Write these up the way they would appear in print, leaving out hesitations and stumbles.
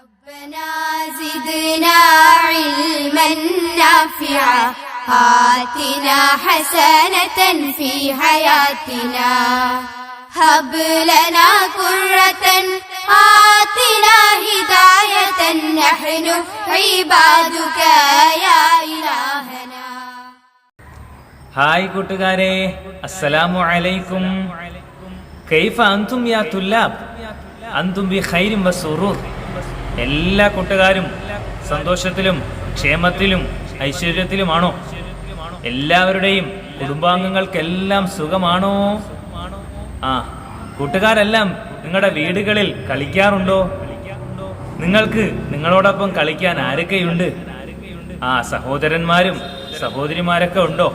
ربنا زدنا علما نافعا آتنا حسنة في حياتنا هب لنا قرة آتنا هداية نحن عبادك يا إلهنا. Hi കൂട്ടുകാരെ, അസ്സലാമു അലൈക്കും. കൈഫ അൻതും യാ തുല്ലാബ്? അൻതും ബി ഖൈരിൻ വസുറൂർ. എല്ലാ കൂട്ടുകാരും സന്തോഷത്തിലും ക്ഷേമത്തിലും ഐശ്വര്യത്തിലുമാണോ? എല്ലാവരുടെയും കുടുംബാംഗങ്ങൾക്കെല്ലാം സുഖമാണോ? കൂട്ടുകാരെല്ലാം നിങ്ങളുടെ വീടുകളിൽ കളിക്കാറുണ്ടോ? നിങ്ങൾക്ക് നിങ്ങളോടൊപ്പം കളിക്കാൻ ആരൊക്കെയുണ്ട്? സഹോദരന്മാരും സഹോദരിമാരൊക്കെ ഉണ്ടോ?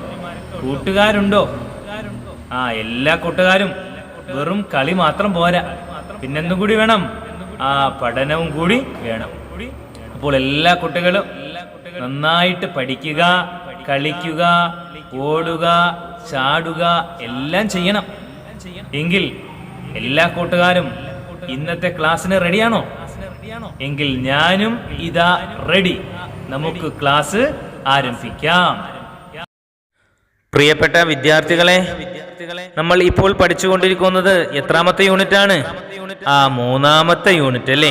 കൂട്ടുകാരുണ്ടോ? എല്ലാ കൂട്ടുകാരും വെറും കളി മാത്രം പോരാ, പിന്നെന്തും കൂടി വേണം, പഠനവും കൂടി വേണം. അപ്പോൾ എല്ലാ കുട്ടികളും നന്നായിട്ട് പഠിക്കുക, കളിക്കുക, ഓടുക, ചാടുക എല്ലാം ചെയ്യണം. എങ്കിൽ എല്ലാ കൂട്ടുകാരും ഇന്നത്തെ ക്ലാസ്സിന് റെഡിയാണോ? എങ്കിൽ ഞാനും ഇതാ റെഡി. നമുക്ക് ക്ലാസ് ആരംഭിക്കാം. പ്രിയപ്പെട്ട വിദ്യാർത്ഥികളെ, നമ്മൾ ഇപ്പോൾ പഠിച്ചുകൊണ്ടിരിക്കുന്നത് എത്രാമത്തെ യൂണിറ്റാണ്? മൂന്നാമത്തെ യൂണിറ്റ് അല്ലേ?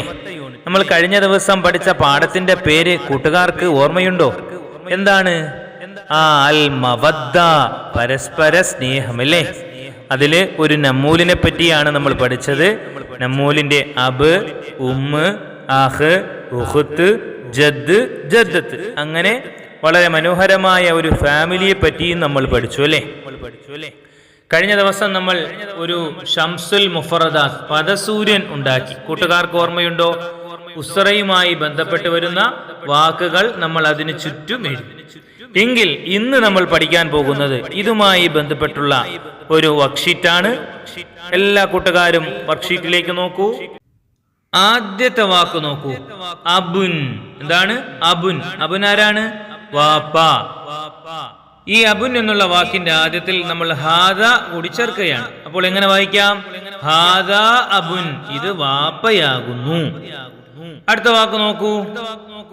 നമ്മൾ കഴിഞ്ഞ ദിവസം പഠിച്ച പാഠത്തിന്റെ പേര് കൂട്ടുകാർക്ക് ഓർമ്മയുണ്ടോ? എന്താണ്? അൽ മവദ്ദ, പരസ്പര സ്നേഹം അല്ലേ? അതില് ഒരു നമ്മൂലിനെ പറ്റിയാണ് നമ്മൾ പഠിച്ചത്. നമ്മൂലിന്റെ അബ്, ഉമ്മ്, ആഹ്, ഉഖ്ത്, ജദ്, ജദ്ദത്ത്, അങ്ങനെ വളരെ മനോഹരമായ ഒരു ഫാമിലിയെ പറ്റിയും നമ്മൾ പഠിച്ചു അല്ലേ? കഴിഞ്ഞ ദിവസം നമ്മൾ ഒരു ഷംസുൽ മുഫറദാത്ത്, പദസൂര്യൻ ഉണ്ടാക്കി. കൂട്ടുകാർക്ക് ഓർമ്മയുണ്ടോ? ഉസ്റയുമായി ബന്ധപ്പെട്ട് വരുന്ന വാക്കുകൾ നമ്മൾ അതിന് ചുറ്റും എഴുതി. എങ്കിൽ ഇന്ന് നമ്മൾ പഠിക്കാൻ പോകുന്നത് ഇതുമായി ബന്ധപ്പെട്ടുള്ള ഒരു വർക്ക്ഷീറ്റാണ്. എല്ലാ കൂട്ടുകാരും വർക്ക്ഷീറ്റിലേക്ക് നോക്കൂ. ആദ്യത്തെ വാക്ക് നോക്കൂ, അബുൻ. എന്താണ് അബുൻ? അബുൻ ആരാണ്? വാപ്പ. ഈ അബുൻ എന്നുള്ള വാക്കിന്റെ ആദ്യത്തിൽ നമ്മൾ ഹാദ കൂടി ചേർക്കുകയാണ്. അപ്പോൾ എങ്ങനെ വായിക്കാം? ഹാദ അബുൻ, ഇത് വാപ്പയാകുന്നു. അടുത്ത വാക്ക് നോക്കൂ,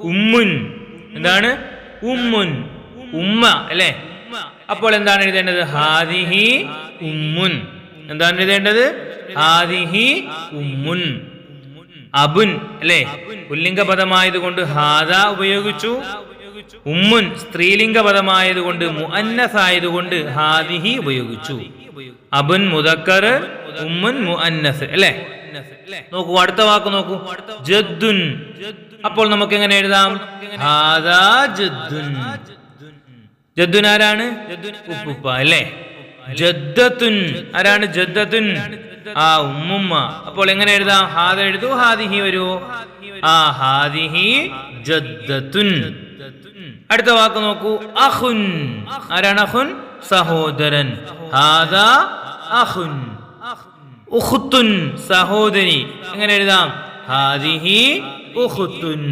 ഉമ്മുൻ. എന്താണ്? ഉമ്മുൻ, ഉമ്മ അല്ലെ? അപ്പോൾ എന്താണ് എഴുതേണ്ടത്? ഹാദിഹി ഉമ്മുൻ. എന്താണ് എഴുതേണ്ടത്? ഹാദിഹി ഉമ്മുൻ. അബുൻ അല്ലെ? പുല്ലിംഗ പദമായതുകൊണ്ട് ഹാദ ഉപയോഗിച്ചു. ഉമ്മുൻ സ്ത്രീലിംഗ പദമായതുകൊണ്ട് മുഅന്നസ് ആയതുകൊണ്ട് ഹാദിഹി ഉപയോഗിച്ചു. അബുൻ മുദക്കർ, ഉമ്മുൻ മുഅന്നസ് അല്ലെ? നോക്കൂ, അടുത്ത വാക്ക് നോക്കൂ, ജദ്ദുൻ. അപ്പോൾ നമുക്ക് എങ്ങനെ എഴുതാം? ഹാദാ ജദ്ദുൻ. ജദ്ദുൻ ആരാണ്? ഉപ്പുപ്പ അല്ലെ? ജദ്ദത്തുൻ ആരാണ്? ജദ്ദത്തുൻ ഉമ്മുമ്മ. അപ്പോൾ എങ്ങനെ എഴുതാം? ഹാദ എഴുതൂ, ഹാദിഹി വരൂ. ഹാദിഹി ജദ്ദത്തുൻ. അടുത്ത വാക്ക് നോക്കൂ, അഖുൻ. ആരാണ് അഖുൻ? സഹോദരൻ. ഹാദാ അഖുൻ. ഉഖ്തുൻ, സഹോദരി. എങ്ങനെ എഴുതാം? ഹാദിഹി ഉഖ്തുൻ.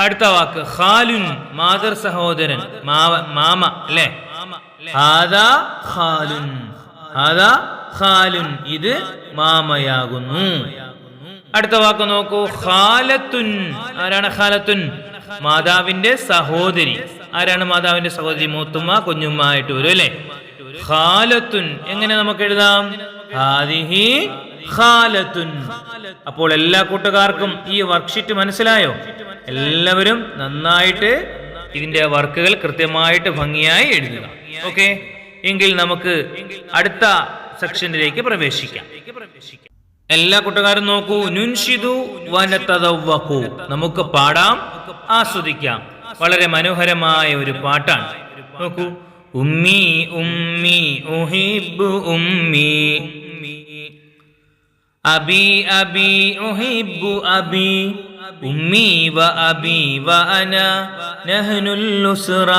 അടുത്ത വാക്ക് ഖാലുൻ, മാതൃ സഹോദരൻ, മാമ അല്ലെ? ഹാദാ ഖാലുൻ. ഹാദാ ഖാലുൻ, ഇത് മാമയാകുന്നു. അടുത്ത വാക്ക് നോക്കൂ, ഖാലത്തുൻ. ആരാണ് ഖാലത്തുൻ? മാതാവിന്റെ സഹോദരി. ആരാണ് മാതാവിന്റെ സഹോദരി? മൂത്തുമ്മ, കുഞ്ഞുമ്മ ആയിട്ട് വരും അല്ലെ? ഖാലത്തുൻ. എങ്ങനെ നമുക്ക് എഴുതാം? ഹാദിഹി ഖാലത്തുൻ. അപ്പോൾ എല്ലാ കൂട്ടുകാർക്കും ഈ വർക്ക്ഷീറ്റ് മനസ്സിലായോ? എല്ലാവരും നന്നായിട്ട് ഇതിന്റെ വർക്കുകൾ കൃത്യമായിട്ട് ഭംഗിയായി എഴുതുക. ഓക്കെ, എങ്കിൽ നമുക്ക് അടുത്ത സെക്ഷനിലേക്ക് പ്രവേശിക്കാം. എല്ലാ കൂട്ടുകാരും നോക്കൂ, നുൻഷിദു വനതദവ്വഖു. നമുക്ക് പാടാം, ആസ്വദിക്കാം. വളരെ മനോഹരമായ ഒരു പാട്ടാണ്. നോക്കൂ, ഉമ്മി ഉമ്മി ഉഹിബ്ബു ഉമ്മി, അബി അബി ഉഹിബ്ബു അബി, ഉമ്മി വ അബി വ അന നഹ്നുൽ ഉസ്റ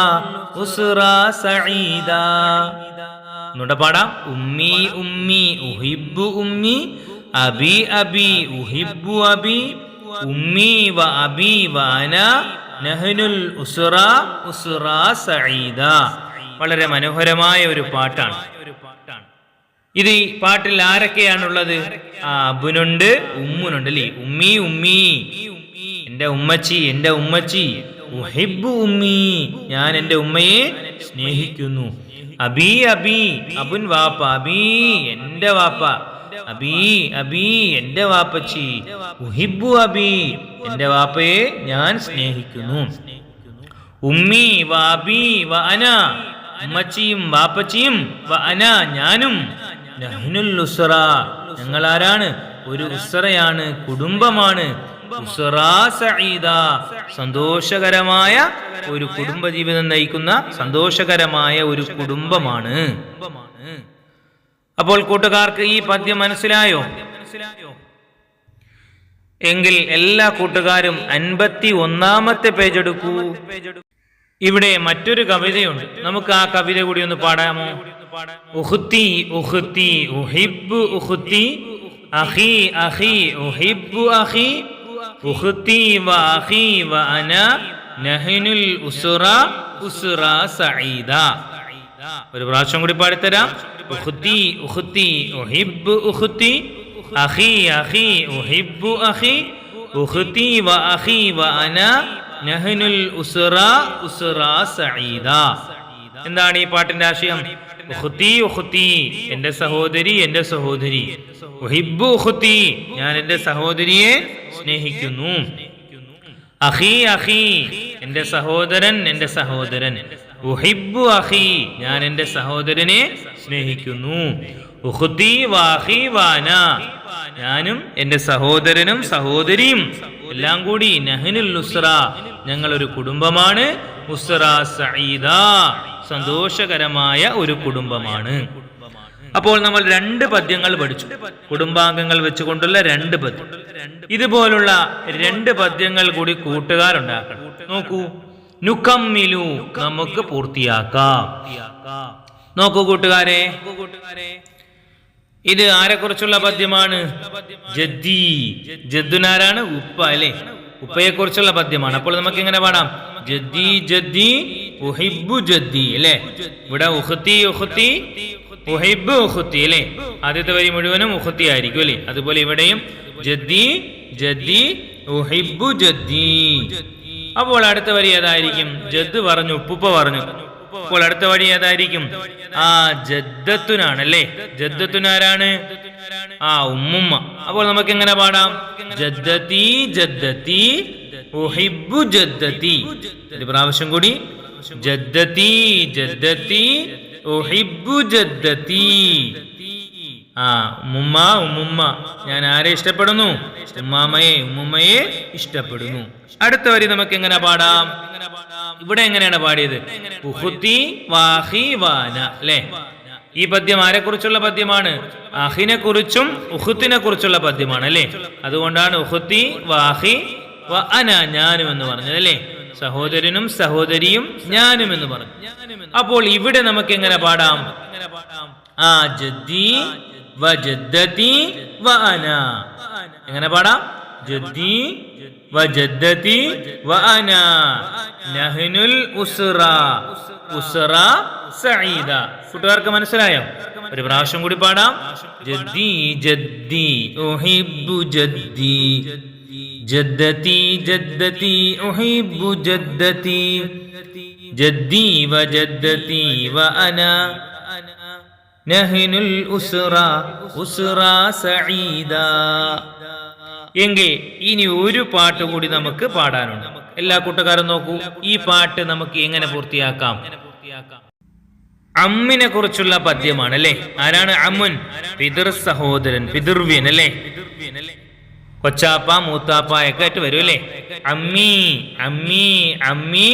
ഉസ്റ സഈദ. ഒന്നുകൂടെ പാടാം. ഉമ്മി ഉമ്മി ഉഹിബ്ബു ഉമ്മി, അബി അബി ഉഹിബ്ബു അബി, ഉമ്മി വ അബി വ അന നഹ്നുൽ ഉസ്റ ഉസ്റ സഈദ. വളരെ മനോഹരമായ ഒരു പാട്ടാണ്. ഇത് ഈ പാട്ടിൽ ആരൊക്കെയാണുള്ളത്? അബുനുണ്ട്, ഉമ്മുനുണ്ട് അല്ലേ? ഉമ്മി ഉമ്മി, എന്റെ ഉമ്മച്ചി, എന്റെ ഉമ്മച്ചി. ഉഹിബ്ബു ഉമ്മി, ഞാൻ എന്റെ ഉമ്മയെ സ്നേഹിക്കുന്നു. അബി അബി, അബുൻ വാപ്പ, അബി എന്റെ വാപ്പ. അബി അബി, എന്റെ വാപ്പച്ചി. ഉഹിബ്ബു അബി, എന്റെ വാപ്പയെ ഞാൻ സ്നേഹിക്കുന്നു. ഉമ്മി വ അബി വ അന, ഉമ്മച്ചിയും വാപ്പച്ചിയും വ അന ഞാനും. നഹ്നുൽ ഉസ്റ, ഞങ്ങൾ ആരാണ്? ഒരു ഉസ്റയാണ്, കുടുംബമാണ്. ഉസ്റ സഈദ, സന്തോഷകരമായ ഒരു കുടുംബജീവിതം നയിക്കുന്ന സന്തോഷകരമായ ഒരു കുടുംബമാണ്. അപ്പോൾ കൂട്ടുകാർക്ക് ഈ പദ്യം മനസ്സിലായോ? എങ്കിൽ എല്ലാ കൂട്ടുകാരും 51-ാമത്തെ പേജ് എടുക്കൂ. ഇവിടെ മറ്റൊരു കവിതയുണ്ട്, നമുക്ക് ആ കവിത കൂടി ഒന്ന് പാടാമോ? ഉഖ്തി ഉഖ്തി ഉഹിബ്ബു ഉഖ്തി, അഖി അഖി ഉഹിബ്ബു അഖി, ഉഖ്തി വ അഖി വ അന നഹ്നുൽ ഉസ്റ ഉസ്റ സഈദ. ഒരു പ്രാവശ്യം കൂടി പാടിത്തരാം. ഉഖ്തി ഉഖ്തി ഉഹിബ്ബു ഉഖ്തി, അഖി അഖി ഉഹിബ്ബു അഖി, ഉഖ്തി വ അഖി വ അന നഹ്നുൽ ഉസ്റ ഉസ്റ സഈദ. എന്താണ് ഈ പാട്ടിന്റെ ആശയം? ഉഖ്തി ഉഖ്തി, എന്റെ സഹോദരി, എന്റെ സഹോദരി. ഉഹിബ്ബു ഉഖ്തി, ഞാൻ എന്റെ സഹോദരിയെ സ്നേഹിക്കുന്നു. അഖി അഖി, എന്റെ സഹോദരൻ, എന്റെ സഹോദരൻ. ഉഹിബ്ബു അഖി, ഞാൻ എന്റെ സഹോദരനെ സ്നേഹിക്കുന്നു. ഉഖ്തി വ അഖി വ അന, ഞാനും എന്റെ സഹോദരനും സഹോദരിയും എല്ലാം കൂടി നഹ്നുൽ ഉസ്റ, ഞങ്ങൾ ഒരു കുടുംബമാണ്. ഉസ്റ സഈദ, സന്തോഷകരമായ ഒരു കുടുംബമാണ്. അപ്പോൾ നമ്മൾ 2 പദ്യങ്ങൾ പഠിച്ചു, കുടുംബാംഗങ്ങൾ വെച്ചുകൊണ്ടുള്ള 2 പദ്യം. ഇതുപോലുള്ള 2 പദ്യങ്ങൾ കൂടി കൂട്ടുകാരുണ്ടാക്കണം. നോക്കൂ, നുകമ്മിലു, നമുക്ക് പൂർത്തിയാക്കാം. നോക്കൂ കൂട്ടുകാരെ, ഇത് ആരെക്കുറിച്ചുള്ള പദ്യമാണ്? ജദ്ദി. ജദ്ദുനാരാണ്? ഉപ്പ അല്ലേ? ഉപ്പയെ കുറിച്ചുള്ള പദ്യമാണ്. അപ്പോൾ നമുക്ക് എങ്ങനെ പാടാം? ജദ്ദി ജദ്ദി ഉഹിബ്ബു ജദ്ദി അല്ലേ? ഇവിടെ ഉഖ്തി ഉഖ്തി ഉഹിബ്ബു ഉഖ്തി അല്ലേ? ആദ്യത്തെ വരി മുഴുവനും ഉഖ്തി ആയിരിക്കും അല്ലേ? അതുപോലെ ഇവിടെയും ജദ്ദി ജദ്ദി ഉഹിബ്ബു ജദ്ദി. അപ്പോൾ അടുത്ത വരി ഏതായിരിക്കും? ജദ്ദ് പറഞ്ഞു, ഉപ്പുപ്പ പറഞ്ഞു. അപ്പോൾ അടുത്ത വഴി ഏതായിരിക്കും? ജദ്ദത്തുനാണല്ലേ? ജദ്ദത്തുനാരാണ്? ഉമ്മുമ്മ. അപ്പോൾ നമുക്ക് എങ്ങനെ പാടാം? ജദ്ദത്തി ജദ്ദത്തി ഉഹിബ്ബു ജദ്ദത്തി. ഒരു പ്രാവശ്യം കൂടി. ജദ്ദത്തി ജദ്ദത്തി ഉഹിബ്ബു ജദ്ദത്തി. ഉമ്മുമ്മ ഉമ്മുമ്മ, ഞാൻ ആരെ ഇഷ്ടപ്പെടുന്നു? ഉമ്മാമയെ, ഉമ്മുമ്മയെ ഇഷ്ടപ്പെടുന്നു. അടുത്ത വരി നമുക്ക് എങ്ങനെ പാടാം? ഇവിടെ എങ്ങനെയാണ് പാടിയത്? ഉഖ്തി വാഹി വാന അല്ലേ? ഈ പദ്യം ആരെ കുറിച്ചുള്ള പദ്യമാണ്? അഹിനെ കുറിച്ചും ഉഖ്തിനെ കുറിച്ചുള്ള പദ്യമാണ് അല്ലേ? അതുകൊണ്ടാണ് ഉഖ്തി വാഹി വ അന, ഞാനും എന്ന് പറഞ്ഞത് അല്ലേ? സഹോദരനും സഹോദരിയും ഞാനും എന്ന് പറഞ്ഞു. അപ്പോൾ ഇവിടെ നമുക്ക് എങ്ങനെ പാടാം? ജദ്ദി വ ജദ്ദതി വ അന. എങ്ങനെ പാടാം? ജദ്ദി വ ജദ്ദതി വ അന നഹ്നുൽ ഉസ്റ ഉസ്റ സഈദ. കൂട്ടുകാർക്ക് മനസ്സിലായോ? ഒരു പ്രാവശ്യം കൂടി പാടാം. ജദ്ദി ജദ്ദി ഉഹിബ്ബു ജദ്ദി, ജദ്ദതി ജദ്ദതി ഉഹിബ്ബു ജദ്ദതി, ജദ്ദി വ ജദ്ദതി വ അന നഹ്നുൽ ഉസ്റ ഉസ്റ സഈദ. എങ്കിൽ ഇനി ഒരു പാട്ട് കൂടി നമുക്ക് പാടാനുണ്ട്. എല്ലാ കൂട്ടുകാരും നോക്കൂ, ഈ പാട്ട് നമുക്ക് എങ്ങനെ പൂർത്തിയാക്കാം? അമ്മിനെ കുറിച്ചുള്ള പദ്യമാണ് അല്ലേ? ആരാണ് അമ്മുൻ? പിതൃ സഹോദരൻ, പിതൃവ്യൻ അല്ലേ? കൊച്ചാപ്പ മൂത്താപ്പ ഒക്കെ ആയിട്ട് വരും അല്ലേ? അമ്മി അമ്മി അമ്മി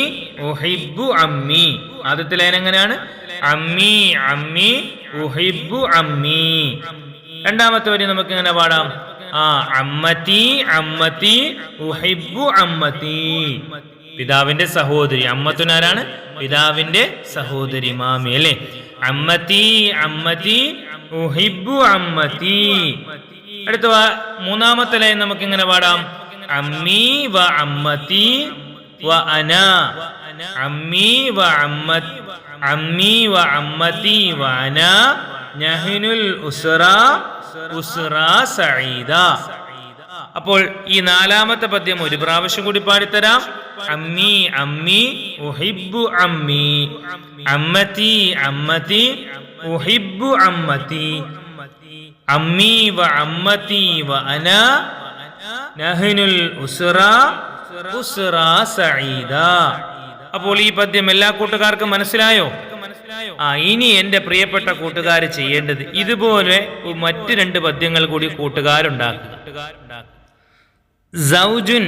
ഉഹിബ്ബു അമ്മി. ആദ്യത്തെ ലൈൻ എങ്ങനെയാണ്? അമ്മി അമ്മി ഉഹിബ്ബു അമ്മി. രണ്ടാമത്തെ വരി നമുക്ക് എങ്ങനെ പാടാം? അമ്മത്തി അമ്മത്തി ഉഹിബ്ബു അമ്മത്തി. പിതാവിന്റെ സഹോദരി. അമ്മത്തുനാരാണ്? പിതാവിന്റെ സഹോദരി, മാമി അല്ലേ? അമ്മത്തി അമ്മത്തി ഉഹിബ്ബു അമ്മത്തി. അടുത്ത മൂന്നാമത്തെ ലൈൻ നമുക്ക് എങ്ങനെ പാടാം? അമ്മി വ അമ്മത്തി വ അന. അമ്മി വ അമ്മത്തി വ അന നഹ്നുൽ ഉസ്റ ഉസ്റ സഈദ. അപ്പോൾ ഈ നാലാമത്തെ പദ്യം ഒരു പ്രാവശ്യം കൂടി പാടിത്തരാം. അമ്മി അമ്മി ഉഹിബ്ബു അമ്മി, അമ്മതി അമ്മതി ഉഹിബ്ബു അമ്മതി, അമ്മി വ അമ്മതി വ അന നഹ്നുൽ ഉസ്റ ഉസ്റ സഈദ. അപ്പോൾ ഈ പദ്യം എല്ലാ കൂട്ടുകാർക്കും മനസ്സിലായോ? ഇനി എന്റെ പ്രിയപ്പെട്ട കൂട്ടുകാർ ചെയ്യേണ്ടത് ഇതുപോലെ മറ്റ് 2 പദ്യങ്ങൾ കൂടി കൂട്ടുകാരുണ്ടാക്കുക. സൗജുൻ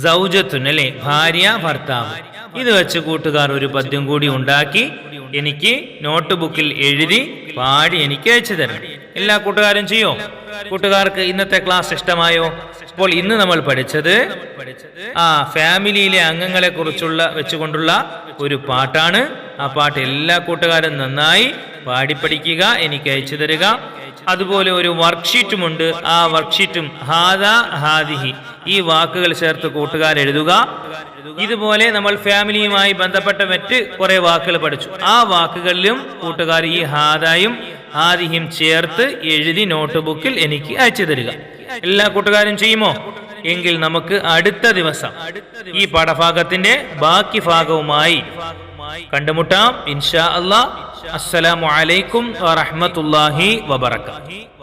സൗജത്തുൻ അല്ലെ, ഭാര്യ ഭർത്താവ്. ഇത് വെച്ച് കൂട്ടുകാർ ഒരു പദ്യം കൂടി ഉണ്ടാക്കി എനിക്ക് നോട്ട് ബുക്കിൽ എഴുതി പാടി എനിക്ക് അയച്ചു തരണം. എല്ലാ കൂട്ടുകാരും ചെയ്യോ? കൂട്ടുകാർക്ക് ഇന്നത്തെ ക്ലാസ് ഇഷ്ടമായോ? അപ്പോൾ ഇന്ന് നമ്മൾ പഠിച്ചത് ഫാമിലിയിലെ അംഗങ്ങളെ കുറിച്ചുള്ള വെച്ചുകൊണ്ടുള്ള ഒരു പാട്ടാണ്. ആ പാട്ട് എല്ലാ കൂട്ടുകാരും നന്നായി പാടി പഠിക്കുക, എനിക്ക് അയച്ചു തരിക. അതുപോലെ ഒരു വർക്ക്ഷീറ്റുമുണ്ട്. ആ വർക്ക്ഷീറ്റും ഹാദാ ഹാദിഹി ഈ വാക്കുകൾ ചേർത്ത് കൂട്ടുകാർ എഴുതുക. ഇതുപോലെ നമ്മൾ ഫാമിലിയുമായി ബന്ധപ്പെട്ട മറ്റ് കുറെ വാക്കുകൾ പഠിച്ചു. ആ വാക്കുകളിലും കൂട്ടുകാർ ഈ ഹാദായും ഹാദിഹിയും ചേർത്ത് എഴുതി നോട്ട് ബുക്കിൽ എനിക്ക് അയച്ചു തരിക. എല്ലാ കൂട്ടുകാരും ചെയ്യുമോ? എങ്കിൽ നമുക്ക് അടുത്ത ദിവസം ഈ പാഠഭാഗത്തിന്റെ ബാക്കി ഭാഗവുമായി കണ്ടുമുട്ടാം ഇൻഷാ അല്ലാഹ്. അസ്സലാമു അലൈക്കും വറഹ്മത്തുള്ളാഹി വബറകാതുഹു.